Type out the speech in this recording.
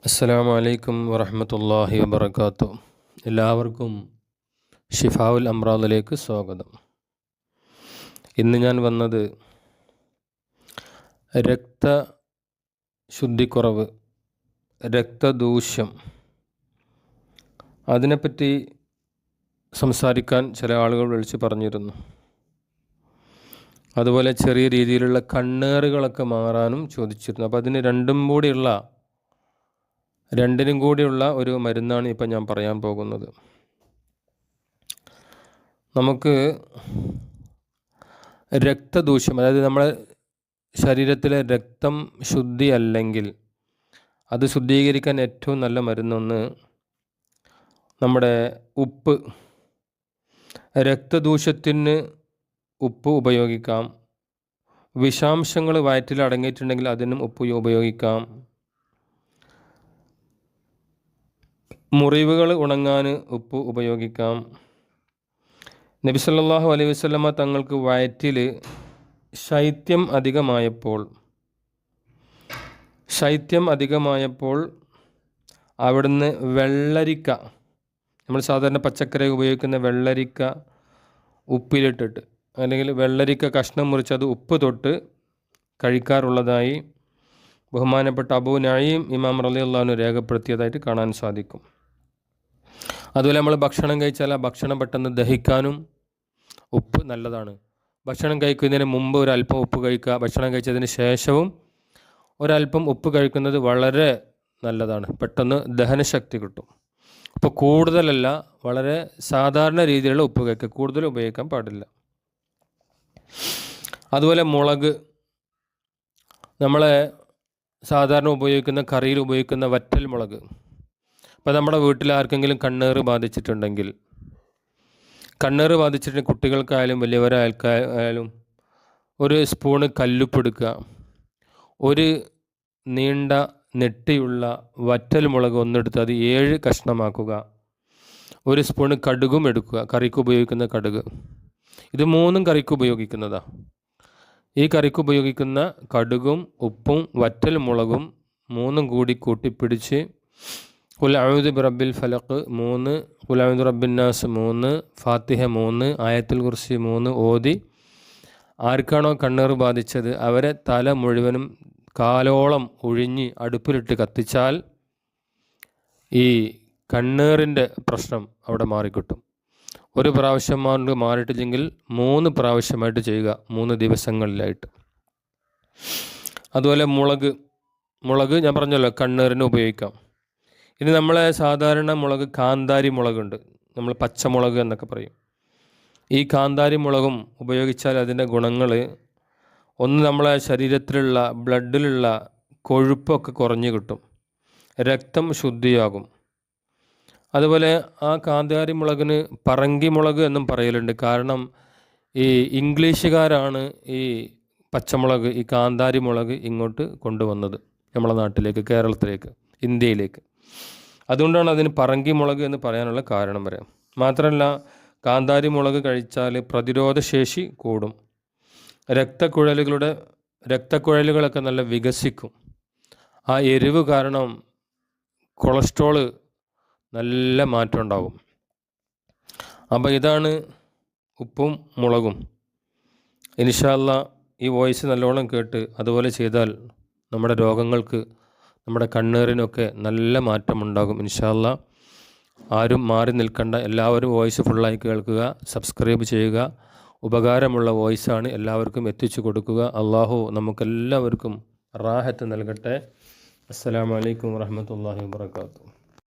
അസ്സലാമു അലൈക്കും വറഹ്മത്തുള്ളാഹി വബറകാതുഹു. എല്ലാവർക്കും ഷിഫാഉൽ അംറാദിലേക്ക് സ്വാഗതം. ഇന്ന് ഞാൻ വന്നത് രക്തശുദ്ധിക്കുറവ്, രക്തദൂഷ്യം, അതിനെപ്പറ്റി സംസാരിക്കാൻ ചില ആളുകൾ വിളിച്ച് പറഞ്ഞിരുന്നു. അതുപോലെ ചെറിയ രീതിയിലുള്ള കണ്ണേറുകളൊക്കെ മാറാനും ചോദിച്ചിരുന്നു. അപ്പോൾ അതിന് രണ്ടിനും കൂടിയുള്ള ഒരു മരുന്നാണ് ഇപ്പം ഞാൻ പറയാൻ പോകുന്നത്. നമുക്ക് രക്തദൂഷ്യം, അതായത് നമ്മുടെ ശരീരത്തിലെ രക്തം ശുദ്ധി അല്ലെങ്കിൽ അത് ശുദ്ധീകരിക്കാൻ ഏറ്റവും നല്ല മരുന്നൊന്ന് നമ്മുടെ ഉപ്പ്. രക്തദൂഷ്യത്തിന് ഉപ്പ് ഉപയോഗിക്കാം. വിഷാംശങ്ങൾ വയറ്റിൽ അടങ്ങിയിട്ടുണ്ടെങ്കിൽ അതിനും ഉപ്പ് ഉപയോഗിക്കാം. മുറിവുകൾ ഉണങ്ങാൻ ഉപ്പ് ഉപയോഗിക്കാം. നബി സല്ലല്ലാഹു അലൈഹി വസല്ലമ തങ്ങൾക്ക് വയറ്റിൽ ശൈത്യം അധികമായപ്പോൾ അവിടുന്ന് വെള്ളരിക്ക, നമ്മൾ സാധാരണ പച്ചക്കറി ഉപയോഗിക്കുന്ന വെള്ളരിക്ക ഉപ്പിലിട്ടിട്ട്, അല്ലെങ്കിൽ വെള്ളരിക്ക കഷ്ണം മുറിച്ച് അത് ഉപ്പ് തൊട്ട് കഴിക്കാറുള്ളതായി ബഹുമാനപ്പെട്ട അബൂ നഈം ഇമാം റളിയല്ലാഹു അൻഹു രേഖപ്പെടുത്തിയതായിട്ട് കാണാൻ സാധിക്കും. അതുപോലെ നമ്മൾ ഭക്ഷണം കഴിച്ചാൽ ആ ഭക്ഷണം പെട്ടെന്ന് ദഹിക്കാനും ഉപ്പ് നല്ലതാണ്. ഭക്ഷണം കഴിക്കുന്നതിന് മുമ്പ് ഒരല്പം ഉപ്പ് കഴിക്കുക, ഭക്ഷണം കഴിച്ചതിന് ശേഷവും ഒരല്പം ഉപ്പ് കഴിക്കുന്നത് വളരെ നല്ലതാണ്. പെട്ടെന്ന് ദഹനശക്തി കിട്ടും. അപ്പോൾ കൂടുതലല്ല, വളരെ സാധാരണ രീതിയിലുള്ള ഉപ്പ് കഴിക്കുക, കൂടുതൽ ഉപയോഗിക്കാൻ പാടില്ല. അതുപോലെ മുളക്, നമ്മളെ സാധാരണ ഉപയോഗിക്കുന്ന കറിയിൽ ഉപയോഗിക്കുന്ന വറ്റൽ മുളക്. അപ്പോൾ നമ്മുടെ വീട്ടിൽ ആർക്കെങ്കിലും കണ്ണേറ് ബാധിച്ചിട്ടുണ്ടെങ്കിൽ കുട്ടികൾക്കായാലും വലിയവരായാലും ഒരു സ്പൂണ് കല്ലുപ്പ് എടുക്കുക, ഒരു നീണ്ട നെട്ടിയുള്ള വറ്റൽ മുളക് ഒന്നെടുത്ത് അത് 7 കഷ്ണമാക്കുക, ഒരു സ്പൂണ് കടുകും എടുക്കുക, കറിക്ക് ഉപയോഗിക്കുന്ന കടുക്. ഇത് 3 കറിക്ക് ഉപയോഗിക്കുന്നതാണ്. ഈ കറിക്ക് ഉപയോഗിക്കുന്ന കടുകും ഉപ്പും വറ്റൽ മുളകും 3 കൂടി കൂട്ടിപ്പിടിച്ച് ഖുൽ അഊദു ബിറബ്ബിൽ ഫലഖ് 3, ഖുൽ അഊദു ബിറബ്ബിൻ നാസ് 3, ഫാത്തിഹ 3, ആയത്തുൽ കുർസി 3 ഓതി ആർക്കാണോ കണ്ണേറ് ബാധിച്ചത് അവരെ തല മുഴുവനും കാലോളം ഒഴിഞ്ഞ് അടുപ്പിലിട്ട് കത്തിച്ചാൽ ഈ കണ്ണേറിൻ്റെ പ്രശ്നം അവിടെ മാറിക്കിട്ടും. ഒരു പ്രാവശ്യം മാറിയിട്ടില്ലെങ്കിൽ 3 പ്രാവശ്യമായിട്ട് ചെയ്യുക, 3 ദിവസങ്ങളിലായിട്ട്. അതുപോലെ മുളക് ഞാൻ പറഞ്ഞല്ലോ കണ്ണേറിന് ഉപയോഗിക്കാം. ഇനി നമ്മളെ സാധാരണ മുളക് കാന്താരി മുളകുണ്ട്, നമ്മൾ പച്ചമുളക് എന്നൊക്കെ പറയും. ഈ കാന്താരി മുളകും ഉപയോഗിച്ചാൽ അതിൻ്റെ ഗുണങ്ങൾ ഒന്ന്, നമ്മളെ ശരീരത്തിലുള്ള ബ്ലഡിലുള്ള കൊഴുപ്പൊക്കെ കുറഞ്ഞു കിട്ടും, രക്തം ശുദ്ധിയാകും. അതുപോലെ ആ കാന്താരി മുളകിന് പറങ്കി മുളക് എന്നും പറയലുണ്ട്. കാരണം ഈ ഇംഗ്ലീഷുകാരാണ് ഈ പച്ചമുളക്, ഈ കാന്താരി മുളക് ഇങ്ങോട്ട് കൊണ്ടുവന്നത് നമ്മളെ നാട്ടിലേക്ക്, കേരളത്തിലേക്ക്, ഇന്ത്യയിലേക്ക്. അതുകൊണ്ടാണ് അതിന് പറങ്കി മുളക് എന്ന് പറയാനുള്ള കാരണം വരെ. മാത്രമല്ല കാന്താരി മുളക് കഴിച്ചാൽ പ്രതിരോധശേഷി കൂടും, രക്തക്കുഴലുകളൊക്കെ നല്ല വികസിക്കും. ആ എരിവ് കാരണം കൊളസ്ട്രോള് നല്ല മാറ്റം ഉണ്ടാകും. അപ്പോൾ ഇതാണ് ഉപ്പും മുളകും. ഇൻഷാ അല്ലാഹ് ഈ വോയിസ് നല്ലോണം കേട്ട് അതുപോലെ ചെയ്താൽ നമ്മുടെ രോഗങ്ങൾക്ക്, നമ്മുടെ കണ്ണേറിനൊക്കെ നല്ല മാറ്റമുണ്ടാകും ഇൻഷാ അല്ലാഹ്. ആരും മാറി നിൽക്കണ്ട, എല്ലാവരും വോയിസ് ഫുള്ളായി കേൾക്കുക, സബ്സ്ക്രൈബ് ചെയ്യുക. ഉപകാരമുള്ള വോയിസാണ്, എല്ലാവർക്കും എത്തിച്ചു കൊടുക്കുക. അള്ളാഹു നമുക്കെല്ലാവർക്കും റാഹത്ത് നൽകട്ടെ. അസ്സലാമു അലൈക്കും വറഹ്മത്തുള്ളാഹി വബറകാതുഹു.